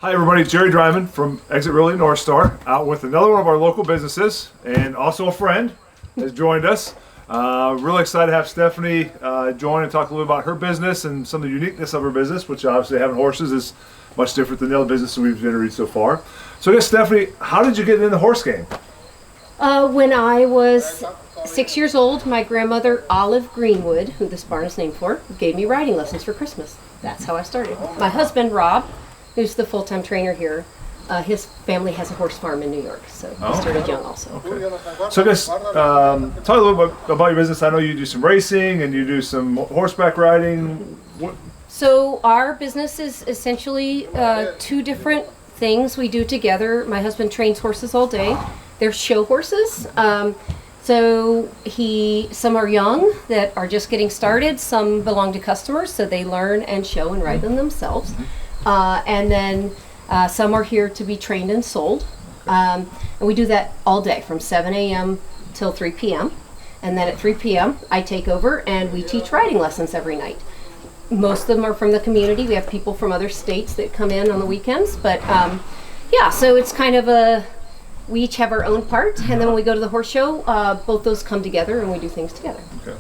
Hi everybody, Jerry Dryman from Exit Realty North Star, out with another one of our local businesses, and also a friend has joined us. Really excited to have Stephanie join and talk a little about her business and some of the uniqueness of her business, which obviously having horses is much different than the other businesses we've interviewed so far. So I guess, Stephanie, how did you get in the horse game? When I was 6 years old, my grandmother, Olive Greenwood, who this barn is named for, gave me riding lessons for Christmas. That's how I started. My husband, Rob, who's the full-time trainer here, his family has a horse farm in New York, so he started young also. Okay. So I guess, talk a little bit about your business. I know you do some racing and you do some horseback riding. What? So our business is essentially two different things we do together. My husband trains horses all day. They're show horses. So some are young that are just getting started. Some belong to customers, so they learn and show and ride them themselves. And then some are here to be trained and sold. And we do that all day from 7 a.m. till 3 p.m. And then at 3 p.m. I take over and we teach riding lessons every night. Most of them are from the community. We have people from other states that come in on the weekends. But yeah, so it's kind of we each have our own part. And then when we go to the horse show, both those come together and we do things together. Okay.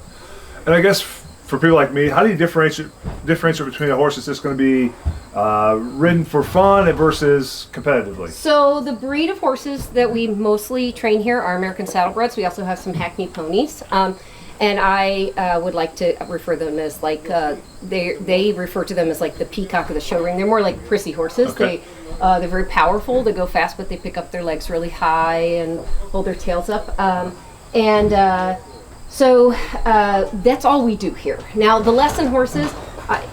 And I guess for people like me, how do you differentiate between a horse that's just going to be ridden for fun versus competitively? So the breed of horses that we mostly train here are American saddlebreds. We also have some Hackney ponies. And I would like to refer them as like, they refer to them as like the peacock of the show ring. They're more like prissy horses. Okay. They're very powerful. They go fast, but they pick up their legs really high and hold their tails up. So that's all we do here. Now the lesson horses,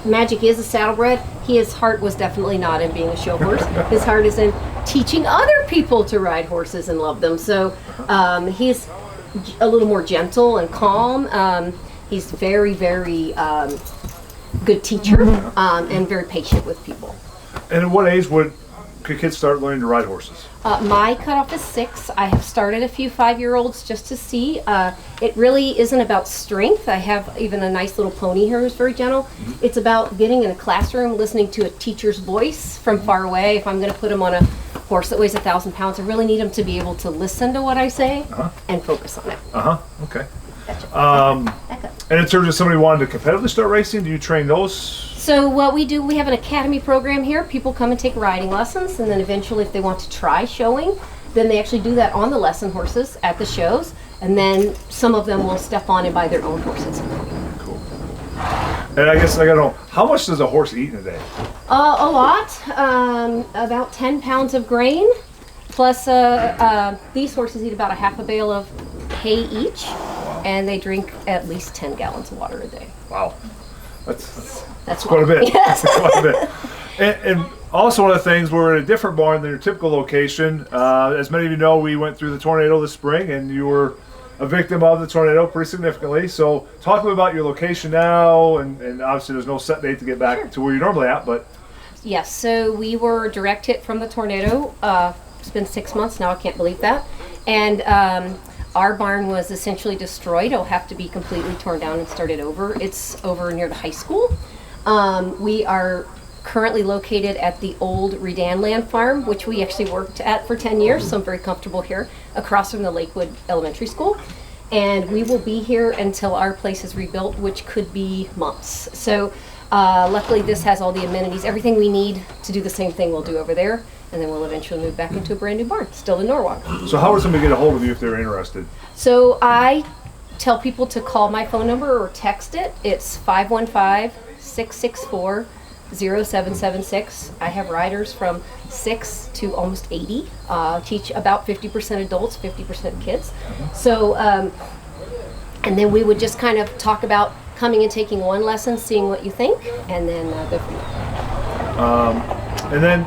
Magic is a saddlebred. His heart was definitely not in being a show horse. His heart is in teaching other people to ride horses and love them. So he's a little more gentle and calm. He's very, very good teacher and very patient with people. And at what age could kids start learning to ride horses? My cutoff is 6. I have started a few 5-year-olds just to see. It really isn't about strength. I have even a nice little pony here who's very gentle. It's about getting in a classroom, listening to a teacher's voice from far away. If I'm going to put him on a horse that weighs 1,000 pounds, I really need him to be able to listen to what I say and focus on it. Okay. And in terms of somebody wanting to competitively start racing, do you train those? So what we do, we have an academy program here. People come and take riding lessons, and then eventually if they want to try showing, then they actually do that on the lesson horses at the shows, and then some of them will step on and buy their own horses. Cool. And I guess I gotta know, how much does a horse eat in a day? A lot, about 10 pounds of grain, plus these horses eat about a half a bale of hay each, and they drink at least 10 gallons of water a day. Wow. That's quite a bit. Yes. Quite a bit. And also one of the things, we're in a different barn than your typical location. As many of you know, we went through the tornado this spring, and you were a victim of the tornado pretty significantly. So talk a little about your location now, and obviously there's no set date to get back to where you're normally at, but... Yes, so we were direct hit from the tornado. It's been 6 months now, I can't believe that. And our barn was essentially destroyed. It'll have to be completely torn down and started over. It's over near the high school. We are currently located at the old Redan Land Farm, which we actually worked at for 10 years, so I'm very comfortable here, across from the Lakewood Elementary School. And we will be here until our place is rebuilt, which could be months. So luckily this has all the amenities. Everything we need to do the same thing we'll do over there. And then we'll eventually move back into a brand new barn, still in Norwalk. So how would somebody get a hold of you if they're interested? So I tell people to call my phone number or text it. It's 515-664-0776. I have riders from 6 to almost 80. Teach about 50% adults, 50% kids. So, and then we would just kind of talk about coming and taking one lesson, seeing what you think, and then go from there. And then,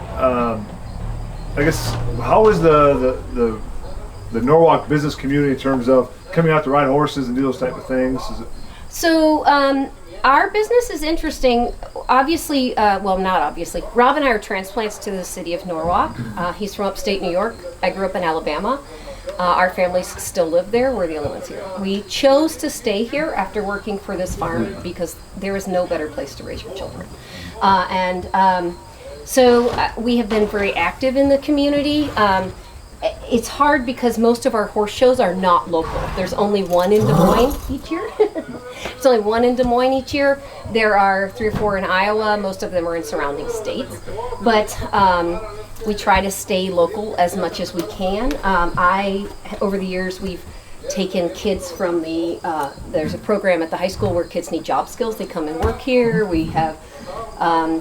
I guess, how is the Norwalk business community in terms of coming out to ride horses and do those type of things? So our business is interesting. Obviously, well, not obviously. Rob and I are transplants to the city of Norwalk. He's from upstate New York. I grew up in Alabama. Our families still live there. We're the only ones here. We chose to stay here after working for this farm because there is no better place to raise your children. So we have been very active in the community. It's hard because most of our horse shows are not local. There's only one in Des Moines each year. There's only one in Des Moines each year. There are 3 or 4 in Iowa. Most of them are in surrounding states. But we try to stay local as much as we can. Over the years, we've taken kids from there's a program at the high school where kids need job skills. They come and work here. We have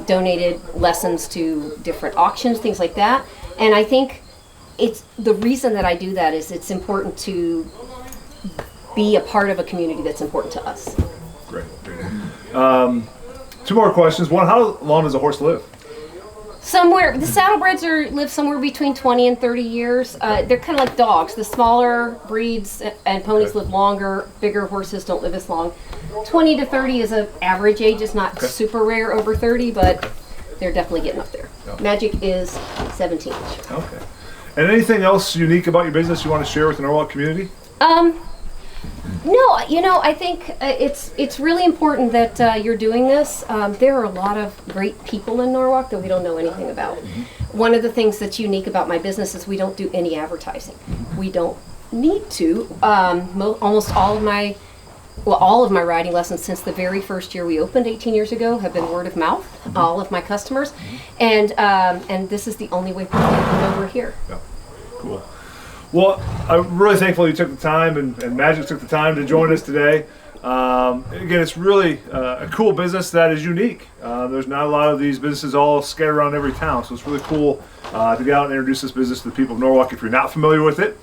donated lessons to different auctions, things like that. And I think it's the reason that I do that is it's important to be a part of a community that's important to us. Great. 2 more questions. One, how long does a horse live? The saddlebreds live somewhere between 20 and 30 years. They're kind of like dogs. The smaller breeds and ponies live longer. Bigger horses don't live as long. 20 to 30 is an average age. It's not super rare over 30, but they're definitely getting up there. Yeah. Magic is 17. Okay. And anything else unique about your business you want to share with the Norwalk community? No, I think it's really important that you're doing this. There are a lot of great people in Norwalk that we don't know anything about. One of the things that's unique about my business is we don't do any advertising. We don't need to. Almost all of my riding lessons since the very first year we opened 18 years ago have been word of mouth. All of my customers, and this is the only way people know we're here. Yeah. Cool. Well, I'm really thankful you took the time and Magic took the time to join us today. Again, it's really a cool business that is unique. There's not a lot of these businesses all scattered around every town, so it's really cool to get out and introduce this business to the people of Norwalk if you're not familiar with it.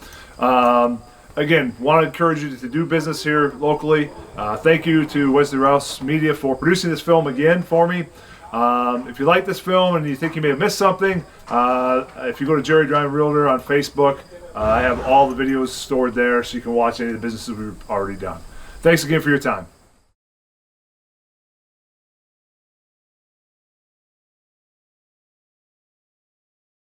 Again, want to encourage you to do business here locally. Thank you to Wesley Rouse Media for producing this film again for me. If you like this film and you think you may have missed something, if you go to Jerry Drive Realtor on Facebook, I have all the videos stored there so you can watch any of the businesses we've already done. Thanks again for your time.